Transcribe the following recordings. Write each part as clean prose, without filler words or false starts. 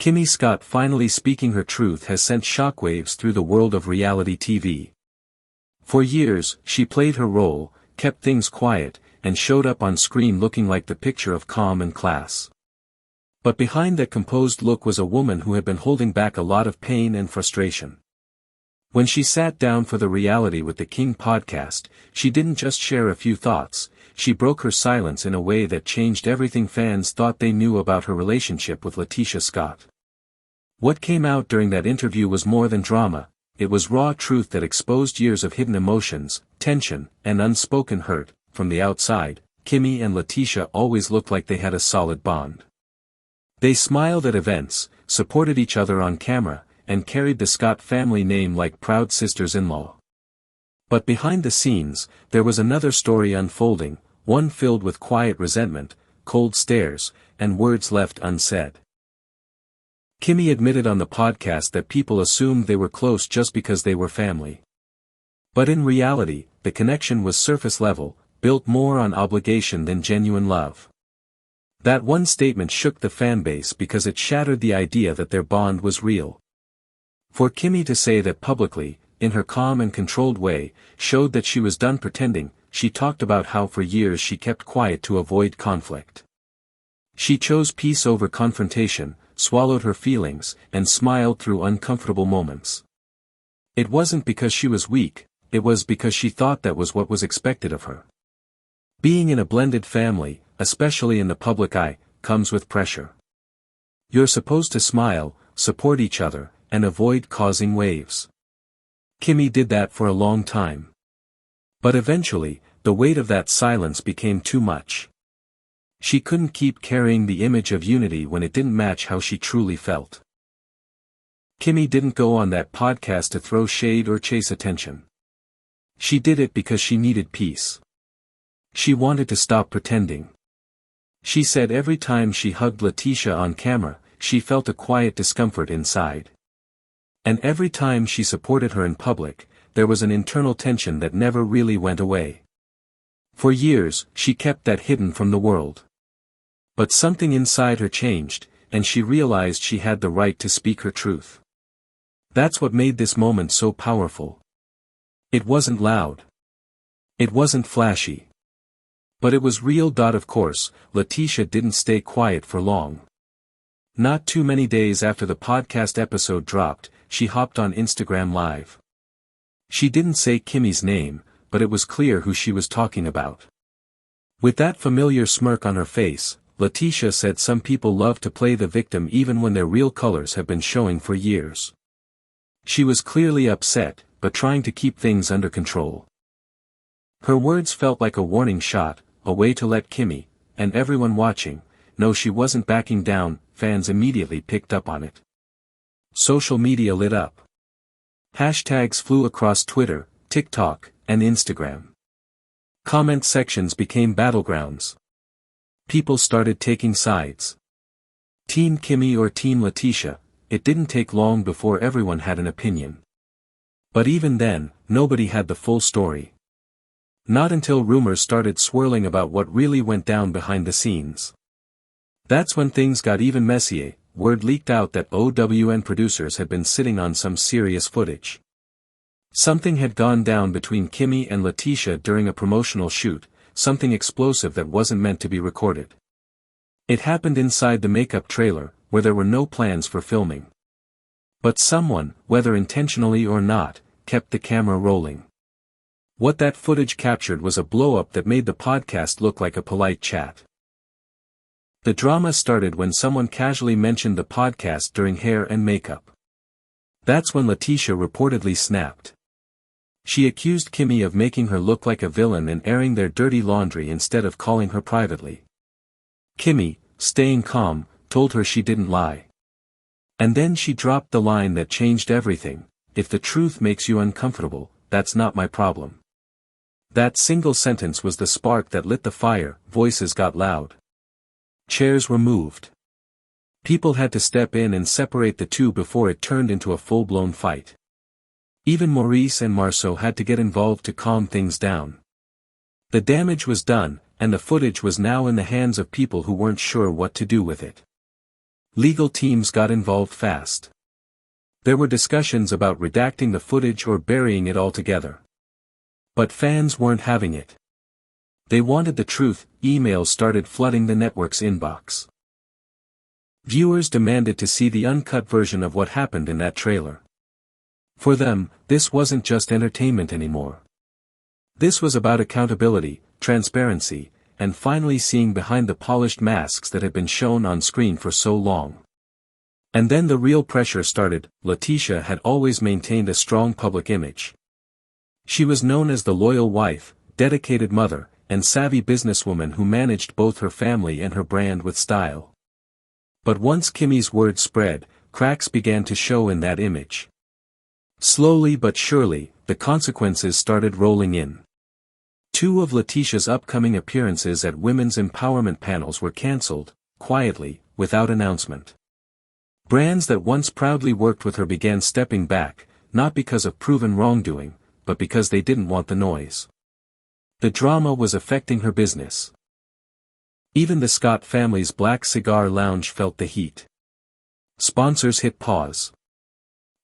Kimmi Scott finally speaking her truth has sent shockwaves through the world of reality TV. For years, she played her role, kept things quiet, and showed up on screen looking like the picture of calm and class. But behind that composed look was a woman who had been holding back a lot of pain and frustration. When she sat down for the Reality with the King podcast, she didn't just share a few thoughts, she broke her silence in a way that changed everything fans thought they knew about her relationship with Team Scott. What came out during that interview was more than drama, it was raw truth that exposed years of hidden emotions, tension, and unspoken hurt. From the outside, Kimmi and Tisha always looked like they had a solid bond. They smiled at events, supported each other on camera, and carried the Scott family name like proud sisters-in-law. But behind the scenes, there was another story unfolding, one filled with quiet resentment, cold stares, and words left unsaid. Kimmi admitted on the podcast that people assumed they were close just because they were family. But in reality, the connection was surface level, built more on obligation than genuine love. That one statement shook the fanbase because it shattered the idea that their bond was real. For Kimmi to say that publicly, in her calm and controlled way, showed that she was done pretending. She talked about how for years she kept quiet to avoid conflict. She chose peace over confrontation, swallowed her feelings, and smiled through uncomfortable moments. It wasn't because she was weak, it was because she thought that was what was expected of her. Being in a blended family, especially in the public eye, comes with pressure. You're supposed to smile, support each other, and avoid causing waves. Kimmi did that for a long time. But eventually, the weight of that silence became too much. She couldn't keep carrying the image of unity when it didn't match how she truly felt. Kimmi didn't go on that podcast to throw shade or chase attention. She did it because she needed peace. She wanted to stop pretending. She said every time she hugged Tisha on camera, she felt a quiet discomfort inside. And every time she supported her in public, there was an internal tension that never really went away. For years, she kept that hidden from the world. But something inside her changed, and she realized she had the right to speak her truth. That's what made this moment so powerful. It wasn't loud. It wasn't flashy. But it was real. Of course, Tisha didn't stay quiet for long. Not too many days after the podcast episode dropped, she hopped on Instagram Live. She didn't say Kimmi's name, but it was clear who she was talking about. With that familiar smirk on her face, Tisha said some people love to play the victim even when their real colors have been showing for years. She was clearly upset, but trying to keep things under control. Her words felt like a warning shot, a way to let Kimmi, and everyone watching, know she wasn't backing down. Fans immediately picked up on it. Social media lit up. Hashtags flew across Twitter, TikTok, and Instagram. Comment sections became battlegrounds. People started taking sides. Team Kimmi or Team Tisha, it didn't take long before everyone had an opinion. But even then, nobody had the full story. Not until rumors started swirling about what really went down behind the scenes. That's when things got even messier. Word leaked out that OWN producers had been sitting on some serious footage. Something had gone down between Kimmi and Tisha during a promotional shoot, something explosive that wasn't meant to be recorded. It happened inside the makeup trailer, where there were no plans for filming. But someone, whether intentionally or not, kept the camera rolling. What that footage captured was a blow-up that made the podcast look like a polite chat. The drama started when someone casually mentioned the podcast during hair and makeup. That's when Tisha reportedly snapped. She accused Kimmi of making her look like a villain and airing their dirty laundry instead of calling her privately. Kimmi, staying calm, told her she didn't lie. And then she dropped the line that changed everything: if the truth makes you uncomfortable, that's not my problem. That single sentence was the spark that lit the fire. Voices got loud. Chairs were moved. People had to step in and separate the two before it turned into a full-blown fight. Even Maurice and Marceau had to get involved to calm things down. The damage was done, and the footage was now in the hands of people who weren't sure what to do with it. Legal teams got involved fast. There were discussions about redacting the footage or burying it altogether. But fans weren't having it. They wanted the truth. Emails started flooding the network's inbox. Viewers demanded to see the uncut version of what happened in that trailer. For them, this wasn't just entertainment anymore. This was about accountability, transparency, and finally seeing behind the polished masks that had been shown on screen for so long. And then the real pressure started. Tisha had always maintained a strong public image. She was known as the loyal wife, dedicated mother, and savvy businesswoman who managed both her family and her brand with style. But once Kimmi's word spread, cracks began to show in that image. Slowly but surely, the consequences started rolling in. 2 of Tisha's upcoming appearances at women's empowerment panels were cancelled, quietly, without announcement. Brands that once proudly worked with her began stepping back, not because of proven wrongdoing, but because they didn't want the noise. The drama was affecting her business. Even the Scott family's Black Cigar Lounge felt the heat. Sponsors hit pause.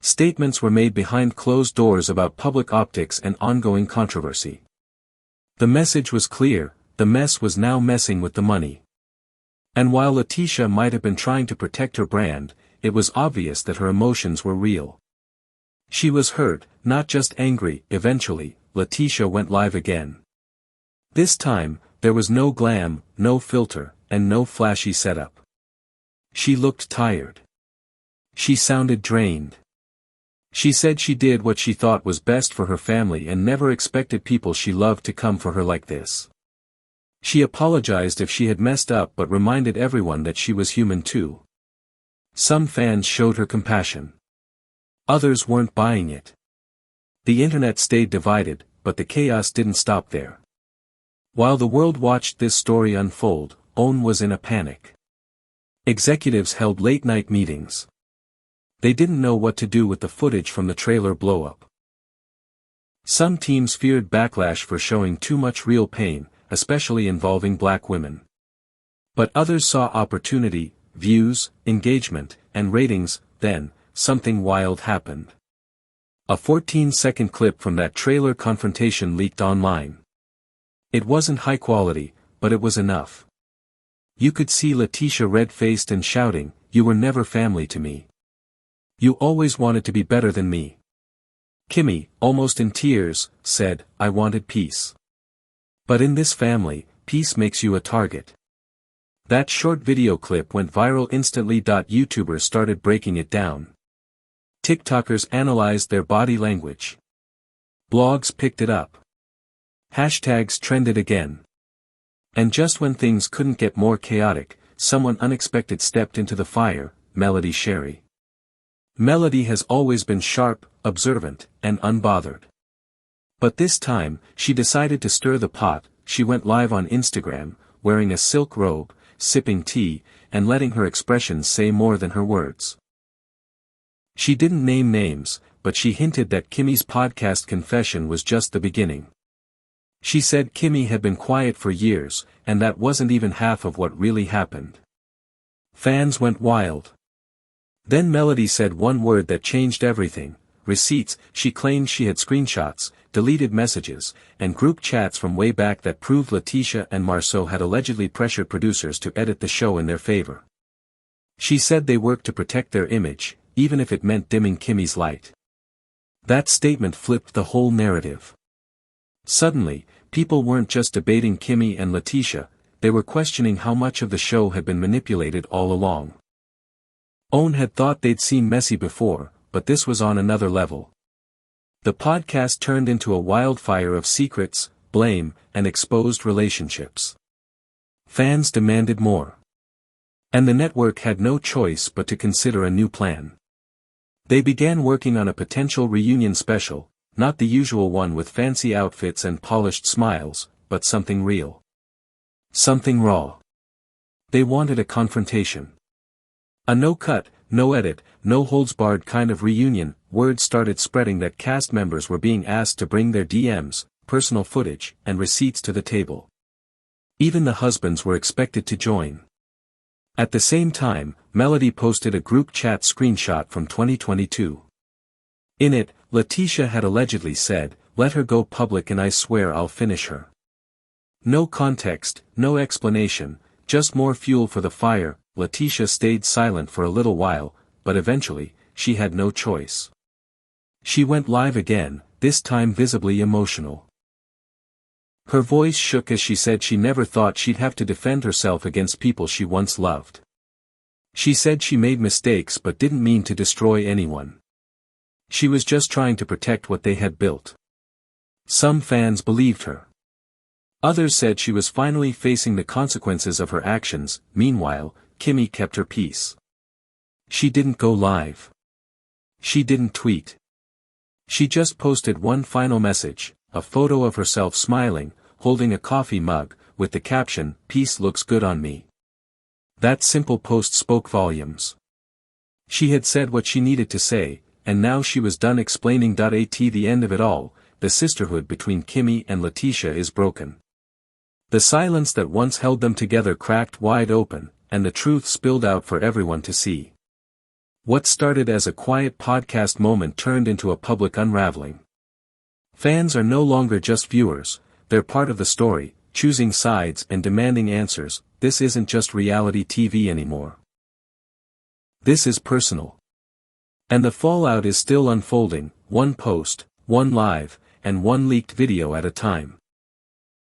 Statements were made behind closed doors about public optics and ongoing controversy. The message was clear: the mess was now messing with the money. And while Tisha might have been trying to protect her brand, it was obvious that her emotions were real. She was hurt, not just angry. Eventually, Tisha went live again. This time, there was no glam, no filter, and no flashy setup. She looked tired. She sounded drained. She said she did what she thought was best for her family and never expected people she loved to come for her like this. She apologized if she had messed up but reminded everyone that she was human too. Some fans showed her compassion. Others weren't buying it. The internet stayed divided, but the chaos didn't stop there. While the world watched this story unfold, OWN was in a panic. Executives held late-night meetings. They didn't know what to do with the footage from the trailer blow-up. Some teams feared backlash for showing too much real pain, especially involving black women. But others saw opportunity, views, engagement, and ratings. Then, something wild happened. A 14-second clip from that trailer confrontation leaked online. It wasn't high quality, but it was enough. You could see Tisha red-faced and shouting, "You were never family to me. You always wanted to be better than me." Kimmi, almost in tears, said, "I wanted peace. But in this family, peace makes you a target." That short video clip went viral instantly. YouTubers started breaking it down. TikTokers analyzed their body language. Blogs picked it up. Hashtags trended again. And just when things couldn't get more chaotic, someone unexpected stepped into the fire: Melody Sherry. Melody has always been sharp, observant, and unbothered. But this time, she decided to stir the pot. She went live on Instagram, wearing a silk robe, sipping tea, and letting her expressions say more than her words. She didn't name names, but she hinted that Kimmi's podcast confession was just the beginning. She said Kimmi had been quiet for years, and that wasn't even half of what really happened. Fans went wild. Then Melody said one word that changed everything: receipts. She claimed she had screenshots, deleted messages, and group chats from way back that proved Tisha and Marceau had allegedly pressured producers to edit the show in their favor. She said they worked to protect their image, even if it meant dimming Kimmi's light. That statement flipped the whole narrative. Suddenly, people weren't just debating Kimmi and Tisha, they were questioning how much of the show had been manipulated all along. OWN had thought they'd seen messy before, but this was on another level. The podcast turned into a wildfire of secrets, blame, and exposed relationships. Fans demanded more. And the network had no choice but to consider a new plan. They began working on a potential reunion special, not the usual one with fancy outfits and polished smiles, but something real. Something raw. They wanted a confrontation. A no-cut, no-edit, no-holds-barred kind of reunion. Word started spreading that cast members were being asked to bring their DMs, personal footage, and receipts to the table. Even the husbands were expected to join. At the same time, Melody posted a group chat screenshot from 2022. In it, Letitia had allegedly said, "Let her go public and I swear I'll finish her." No context, no explanation, just more fuel for the fire. Letitia stayed silent for a little while, but eventually, she had no choice. She went live again, this time visibly emotional. Her voice shook as she said she never thought she'd have to defend herself against people she once loved. She said she made mistakes but didn't mean to destroy anyone. She was just trying to protect what they had built. Some fans believed her. Others said she was finally facing the consequences of her actions. Meanwhile, Kimmi kept her peace. She didn't go live. She didn't tweet. She just posted one final message, a photo of herself smiling, holding a coffee mug, with the caption, "Peace looks good on me." That simple post spoke volumes. She had said what she needed to say, and now she was done explaining. At the end of it all, the sisterhood between Kimmi and Letitia is broken. The silence that once held them together cracked wide open, and the truth spilled out for everyone to see. What started as a quiet podcast moment turned into a public unraveling. Fans are no longer just viewers, they're part of the story, choosing sides and demanding answers. This isn't just reality TV anymore. This is personal. And the fallout is still unfolding, one post, one live, and one leaked video at a time.